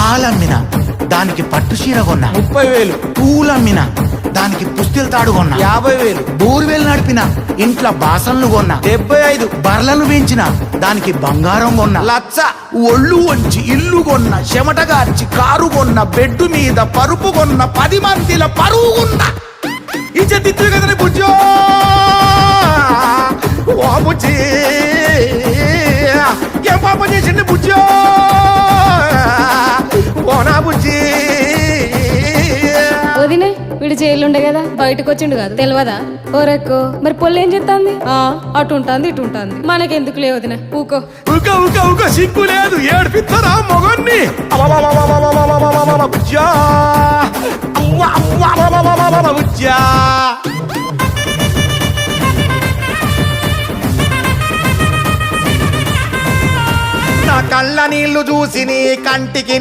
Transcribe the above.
పాలమ్మిన దానికి పట్టు చీర కొన్నా 30,000. పూలమ్మిన దానికి పుస్తెలు తాడు కొన్నా 50,000. బోర్వెల్ నడిపిన ఇంట్లో బాసన్లు కొన్నా 75. బర్లను పెంచిన దానికి బంగారం కొన్నా 1,00,000. ఒళ్ళు వంచి ఇల్లు కొన్న చెమటగార్చి కారు కొన్న బెడ్డు మీద పరుపు కొన్న 10 మందిల పరువు కొన్న ఇచ్చతిత్తు కదని బుజ్జో ఓ బుజ్జి ఏం పాప చేసింది బుజ్జో ఓ నా బుజ్జి. వదినే వీడు జైలుండే కదా బయటకు వచ్చిండు కాదు తెలియదా ఓరెక్కో మరి పొల్లు ఏం చెప్తాంది అటు ఉంటుంది ఇటు ఉంటుంది మనకెందుకు లే వదిన ఊకో ఉక ఉక ఉక సిగ్గు లేదు ఏడిపిస్తారా మొగన్ని బుజ్జా బుజ్జా. నా కళ్ళ నీళ్లు చూసి నీ కంటికి